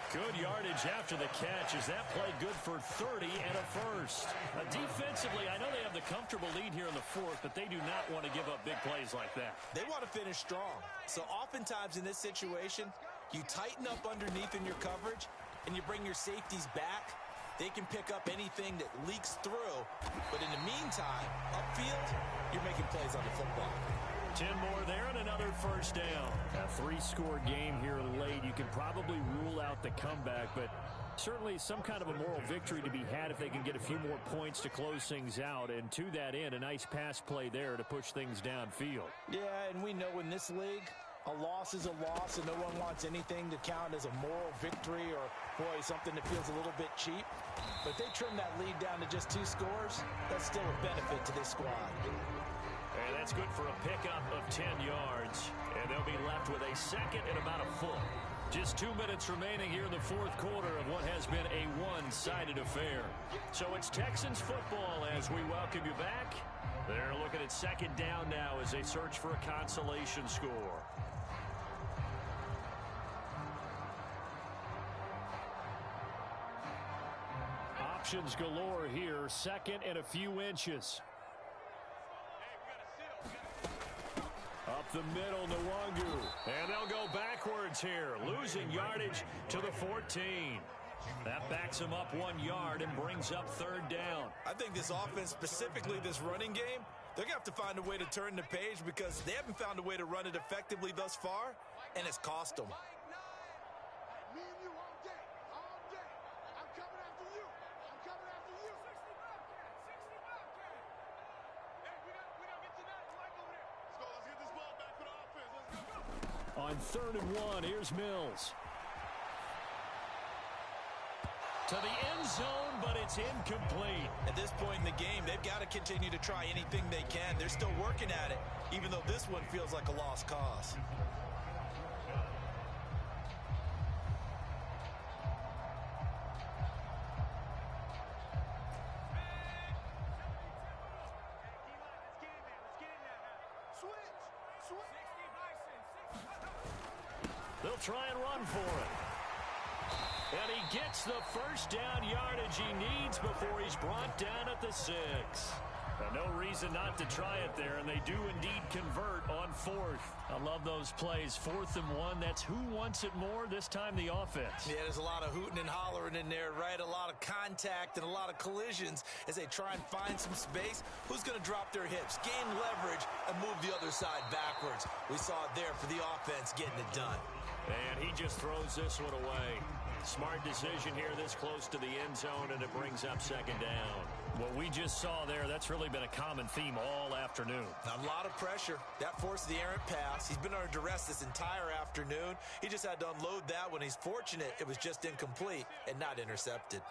Speaker 4: Good yardage after the catch as that play good for 30 and a first. Defensively, I know they have the comfortable lead here in the fourth, but they do not want to give up big plays like that.
Speaker 5: They want to finish strong. So oftentimes in this situation, you tighten up underneath in your coverage and you bring your safeties back. They can pick up anything that leaks through. But in the meantime, upfield, you're making plays on the football.
Speaker 4: 10 more there and another first down.
Speaker 6: A 3-score game here late. You can probably rule out the comeback, but certainly some kind of a moral victory to be had if they can get a few more points to close things out. And to that end, a nice pass play there to push things downfield.
Speaker 5: Yeah, and we know in this league, a loss is a loss, and no one wants anything to count as a moral victory or, boy, something that feels a little bit cheap. But if they trim that lead down to just 2 scores, that's still a benefit to this squad.
Speaker 4: And that's good for a pickup of 10 yards. And they'll be left with a second and about a foot. Just 2 minutes remaining here in the fourth quarter of what has been a one-sided affair. So it's Texans football as we welcome you back. They're looking at 2nd down now as they search for a consolation score.
Speaker 6: Options galore here. 2nd and a few inches. Up the middle, Nwangu.
Speaker 4: And they'll go backwards here, losing yardage to the 14. That backs them up 1 yard and brings up 3rd down.
Speaker 5: I think this offense, specifically this running game, they're going to have to find a way to turn the page because they haven't found a way to run it effectively thus far, and it's cost them.
Speaker 6: On 3rd and 1, here's Mills.
Speaker 4: To the end zone, but it's incomplete.
Speaker 5: At this point in the game, they've got to continue to try anything they can. They're still working at it, even though this one feels like a lost cause.
Speaker 4: They'll try and run for it. And he gets the first down yardage he needs before he's brought down at the 6.
Speaker 6: No reason not to try it there, and they do indeed convert on fourth. I love those plays. 4th and 1, that's who wants it more, this time the offense.
Speaker 5: Yeah, there's a lot of hooting and hollering in there, right? A lot of contact and a lot of collisions as they try and find some space. Who's going to drop their hips, gain leverage, and move the other side backwards? We saw it there for the offense getting it done.
Speaker 6: And he just throws this one away. Smart decision here this close to the end zone, and it brings up 2nd down. What we just saw there, that's really been a common theme all afternoon.
Speaker 5: A lot of pressure. That forced the errant pass. He's been under duress this entire afternoon. He just had to unload that one. He's fortunate it was just incomplete and not intercepted.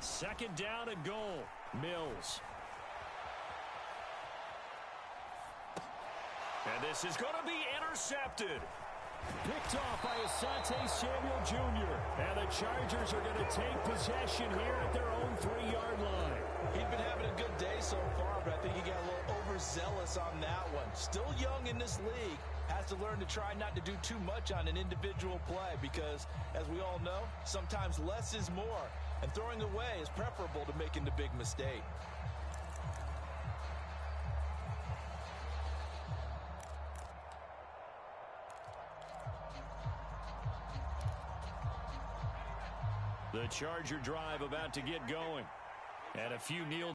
Speaker 6: 2nd down and goal. Mills. And this is going to be intercepted. Picked off by Asante Samuel Jr. And the Chargers are going to take possession here at their own 3-yard line.
Speaker 5: He's been having a good day so far, but I think he got a little overzealous on that one. Still young in this league. Has to learn to try not to do too much on an individual play because, as we all know, sometimes less is more. And throwing away is preferable to making the big mistake.
Speaker 6: The Charger drive about to get going. And a few kneel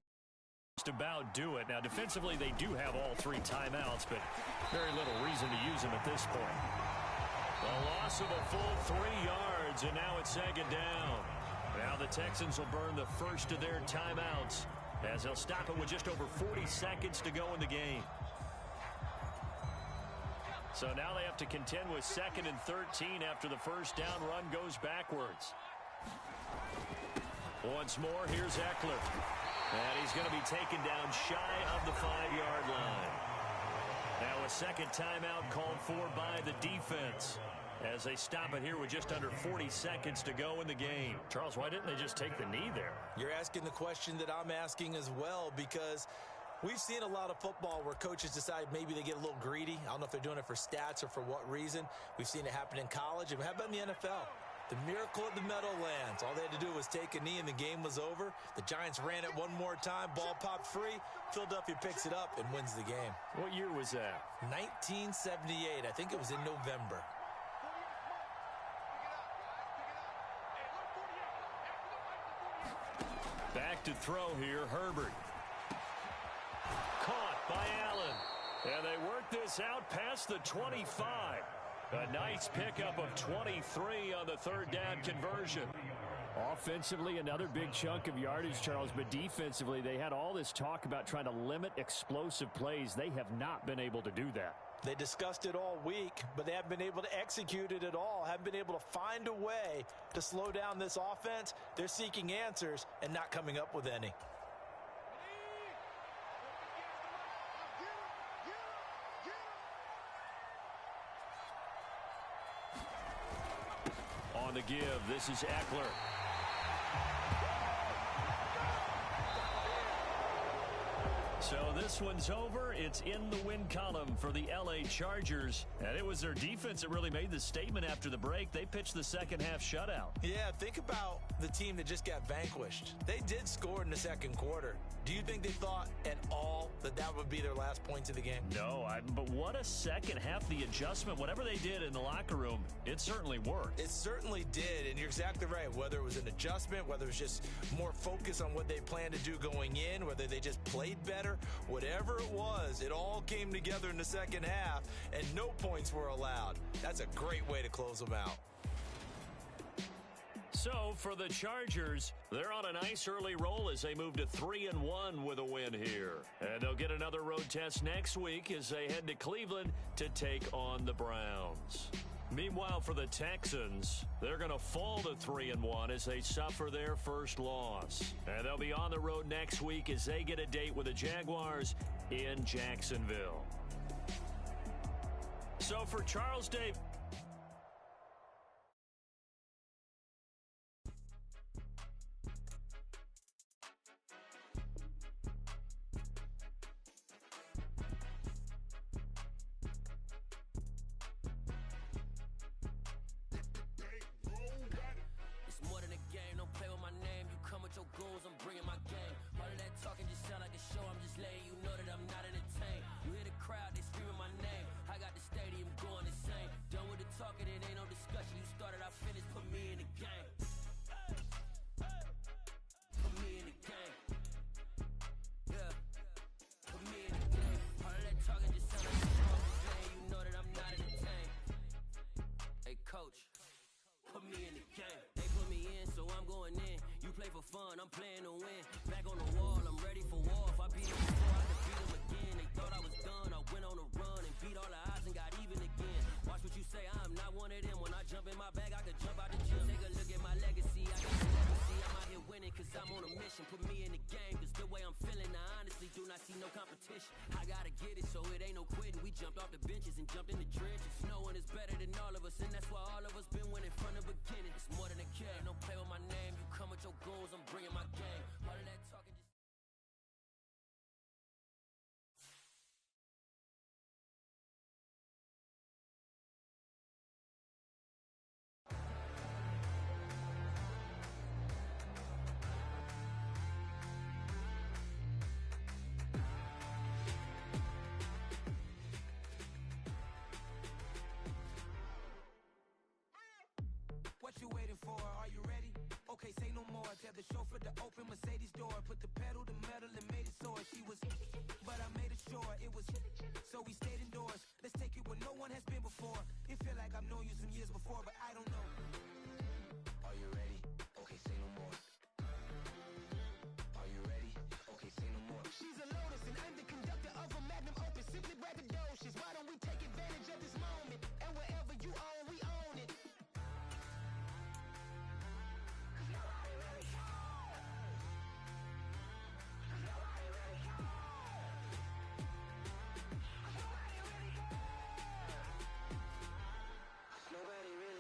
Speaker 6: just about do it. Now, defensively, they do have all 3 timeouts, but very little reason to use them at this point. The loss of a full 3 yards, and now it's 2nd down. Now the Texans will burn the first of their timeouts as they'll stop it with just over 40 seconds to go in the game. So now they have to contend with 2nd and 13 after the first down run goes backwards. Once more, here's Eckler. And he's going to be taken down shy of the 5-yard line. Now a 2nd timeout called for by the defense as they stop it here with just under 40 seconds to go in the game. Charles, why didn't they just take the knee there?
Speaker 5: You're asking the question that I'm asking as well, because we've seen a lot of football where coaches decide maybe they get a little greedy. I don't know if they're doing it for stats or for what reason. We've seen it happen in college. And how about in the NFL? The miracle at the Meadowlands. All they had to do was take a knee and the game was over. The Giants ran it one more time. Ball popped free. Philadelphia picks it up and wins the game.
Speaker 6: What year was that?
Speaker 5: 1978. I think it was in November.
Speaker 6: Back to throw here, Herbert. Caught by Allen. And they work this out past the 25. A nice pickup of 23 on the 3rd down conversion. Offensively, another big chunk of yardage, Charles, but defensively, they had all this talk about trying to limit explosive plays. They have not been able to do that.
Speaker 5: They discussed it all week, but they haven't been able to execute it at all, haven't been able to find a way to slow down this offense. They're seeking answers and not coming up with any.
Speaker 6: On the give, this is Eckler. So this one's over. It's in the win column for the L.A. Chargers. And it was their defense that really made the statement after the break. They pitched the second half shutout.
Speaker 5: Yeah, think about the team that just got vanquished. They did score in the 2nd quarter. Do you think they thought at all that that would be their last points of the game?
Speaker 6: No, but what a second half. The adjustment, whatever they did in the locker room, it certainly worked.
Speaker 5: It certainly did, and you're exactly right. Whether it was an adjustment, whether it was just more focus on what they planned to do going in, whether they just played better, whatever it was, it all came together in the second half, and no points were allowed. That's a great way to close them out.
Speaker 6: So for the Chargers, they're on a nice early roll as they move to 3-1 with a win here. And they'll get another road test next week as they head to Cleveland to take on the Browns. Meanwhile, for the Texans, they're going to fall to 3-1 as they suffer their first loss. And they'll be on the road next week as they get a date with the Jaguars in Jacksonville. So for Charles Davis.
Speaker 7: It's more than a game, don't play with my name. You come with your goons, I'm bringing my game. All of that talking, it ain't no discussion. You started, I finished, put me in the game. Put me in the game. Yeah. Put me in the game. All that talking just sound like a wrong thing. You know that I'm not entertained. Hey, coach, put me in the game. They put me in, so I'm going in. You play for fun, I'm playing to win. Back on the wall, I'm ready for war. If I beat them before, I could beat them again. They thought I was done, I went on a run and beat all the odds and got even again. Watch what you say, I'm not one of them. When I jump in my bag, I could jump out the gym. Take a look at my legacy, I got a legacy. I'm out here winning, cause I'm on a mission. Put me in the game, cause the way I'm feeling, I honestly do not see no competition. I gotta get it, so it ain't no quitting. We jumped off the benches and jumped in the trenches. No one is better than all of us, and that's why all of us been winning from the beginning. It's more than a game, don't play with my name. You come with your goals, I'm bringing my game. All of that talking just...
Speaker 8: What you waiting for? Are you ready? Okay, say no more. Tell the chauffeur to open Mercedes door. Put the pedal to metal and made it soar. She was, but I made it sure it was. So we stayed indoors. Let's take it where no one has been before. It feel like I've known you some years before, but I don't know. Are you ready? Okay, say no more. Are you ready? Okay, say no more. She's a Lotus and I'm the conductor of a Magnum Opus. Simply braggadocious. Why don't we take advantage of this moment? And wherever you own, we own it.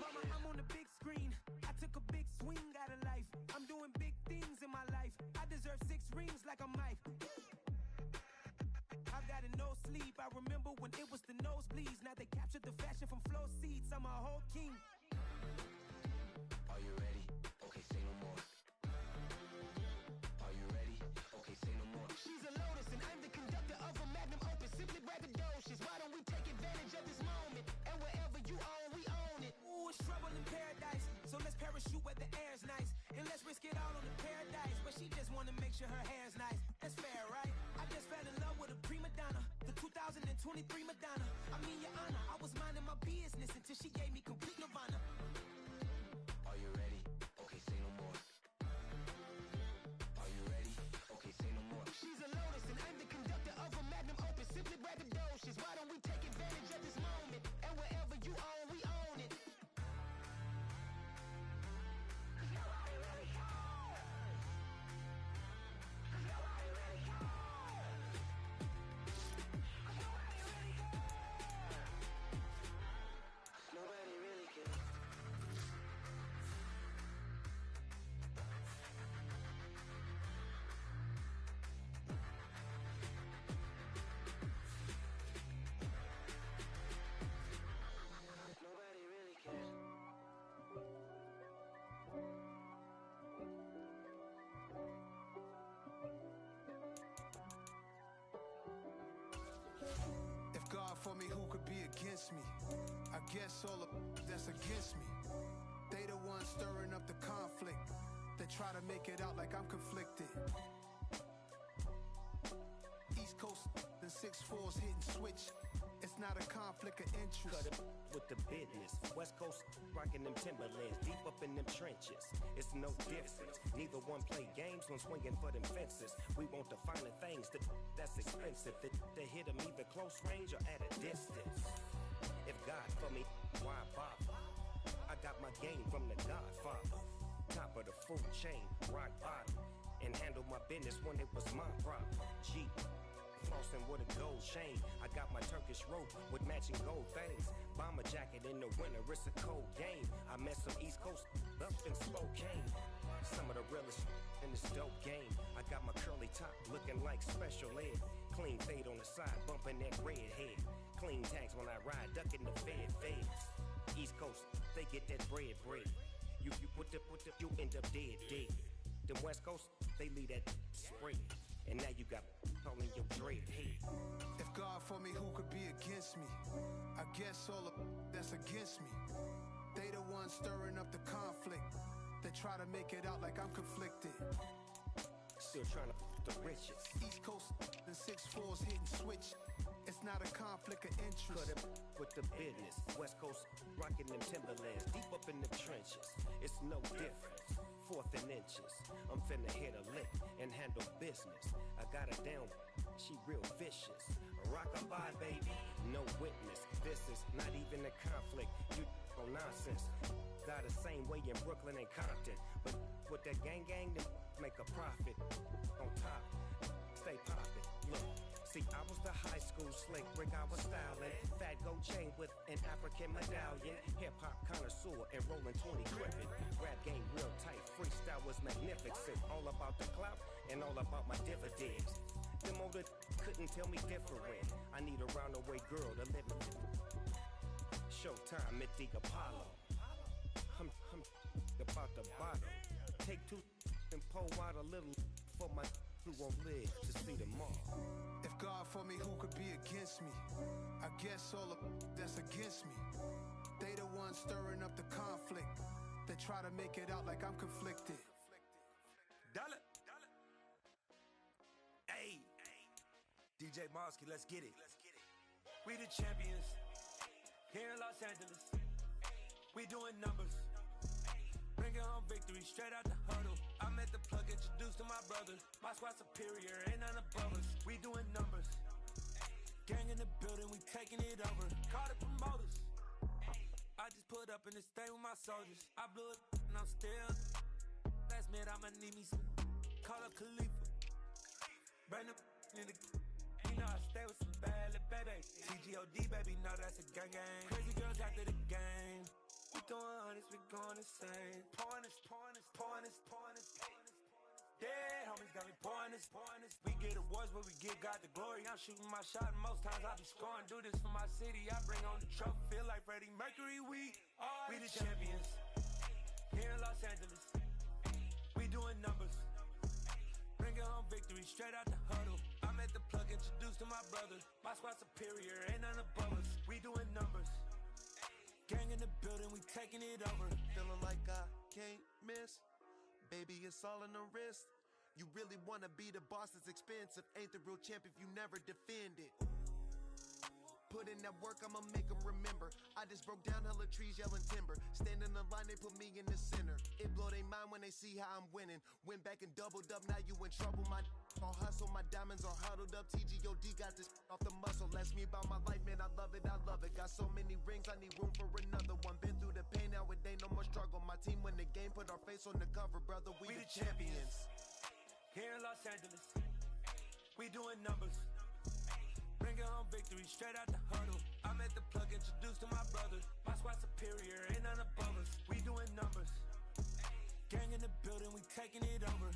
Speaker 8: Mama, I'm on the big screen. I took a big swing out of life. I'm doing big things in my life. I deserve 6 rings like I'm Mike. I got no sleep. I remember when it was the nosebleeds. Now they captured the fashion from flow seats. I'm a whole king. Are you ready? Okay, say no more. Are you ready? Okay, say no more. She's a Lotus and I'm the conductor of a Magnum Opus. Simply braggadocious. Why don't we take advantage of this moment? And wherever you own, we own it. Ooh, it's trouble in paradise. So let's parachute where the air's nice. And let's risk it all on the paradise. But she just wanna make sure her hair's nice. That's fair, right? I just fell in love with a prima donna. The 2023 Madonna. I mean, your honor, I was minding my business until she gave me complete nirvana. Are you ready? Okay, say no more. Are you ready? Okay, say no more. She's a Lotus and I'm the conductor of a Magnum Opus. Simply braggadocious. Why don't we take advantage of this moment? And wherever you own, we own it. Nobody really cares. Nobody really cares.
Speaker 1: If God for me, who could be against me? I guess all of that's against me. They the ones stirring up the conflict. They try to make it out like I'm conflicted. East Coast and 6'4's hitting switch. It's not a conflict of interest.
Speaker 9: Cut it with the business. West Coast rocking them Timberlands, deep up in them trenches. It's no difference. Neither one play games when swinging for them fences. We want the finer things that's expensive. They hit them either close range or at a distance. If God for me, why bother? I got my game from the Godfather. Top of the food chain, rock bottom. And handle my business when it was my problem. G. Flossing with a gold chain. I got my Turkish rope with matching gold things. Bomber jacket in the winter, it's a cold game. I met some East Coast up in Spokane. Some of the realest in this dope game. I got my curly top looking like special ed. Clean fade on the side, bumping that red head. Clean tags when I ride, ducking the feds. East Coast, they get that bread. You you end up dead. Them West Coast, they leave that spread. And now you got all in your dread head.
Speaker 1: If God for me, who could be against me? I guess all of that's against me. They the ones stirring up the conflict. They try to make it out like I'm conflicted.
Speaker 9: Still trying to the riches.
Speaker 1: East Coast and 6'4s hitting switch. It's not a conflict of interest.
Speaker 9: Cut it with the business. West Coast rocking them Timberlands. Deep up in the trenches. It's no different. 4th and inches. I'm finna hit a lick and handle business. I got her down. She real vicious. Rock-a-bye, baby. No witness. This is not even a conflict. You on nonsense. Got the same way in Brooklyn and Compton. But with that gang, then make a profit. On top. Stay poppin'. Look. See, I was the high school slick brick, I was styling. Fat gold chain with an African medallion. Hip-hop connoisseur and rolling 20 gripping. Rap game real tight, freestyle was magnificent. All about the clout and all about my dividends. Them older couldn't tell me different. I need a roundaway girl to live in. Showtime at the Apollo. I'm about the bottom. Take 2 and pour out a little for my who won't live to see tomorrow.
Speaker 1: If God for me, who could be against me? I guess all of that's against me. They the ones stirring up the conflict. They try to make it out like I'm conflicted.
Speaker 10: Dollar. Hey, DJ Mosky, let's get it. We the champions here in Los Angeles. We doing numbers. Bringing home victory straight out the huddle. I'm at the plug, introduced to my brother. My squad superior, ain't none above us. We doing numbers. Gang in the building, we taking it over. Call the promoters. I just put up in this thing with my soldiers. I blew it and I'm still. Last minute, I'ma need me some. Call up Khalifa. Brand new in the. You know I stay with some bad little baby. TGOD, baby, know that's a gang gang. Crazy girls after the game. We doing honest, we going insane. Pouring this. Dead homies got me pouring this. We get awards, but we give God the glory. I'm shooting my shot, and most times I be scoring. Do this for my city, I bring on the trophy. Feel like Freddie Mercury, we the champions. Here in Los Angeles, we doing numbers. Bringing home victory straight out the huddle. I'm at the plug, introduced to my brother. My squad superior, ain't none above us. We doing numbers. Gang in the building, we taking it over.
Speaker 11: Feeling like I can't miss. Baby, it's all in the wrist. You really wanna be the boss, it's expensive. Ain't the real champ if you never defend it. Put in that work, I'ma make them remember. I just broke down hella trees, yelling timber. Stand in the line, they put me in the center. It blow their mind when they see how I'm winning. Went back and doubled up, now you in trouble. My all hustle, my diamonds are huddled up. TGOD got this off the muscle. Ask me about my life, man, I love it. Got so many rings, I need room for another one. Been through the pain, now it ain't no more struggle. My team win the game, put our face on the cover, brother. We the champions.
Speaker 10: Here in Los Angeles, we doing numbers. Bringing home victory straight out the huddle. I'm at the plug, introduced to my brother. My squad superior, ain't none above us. We doing numbers. Gang in the building, we taking it over.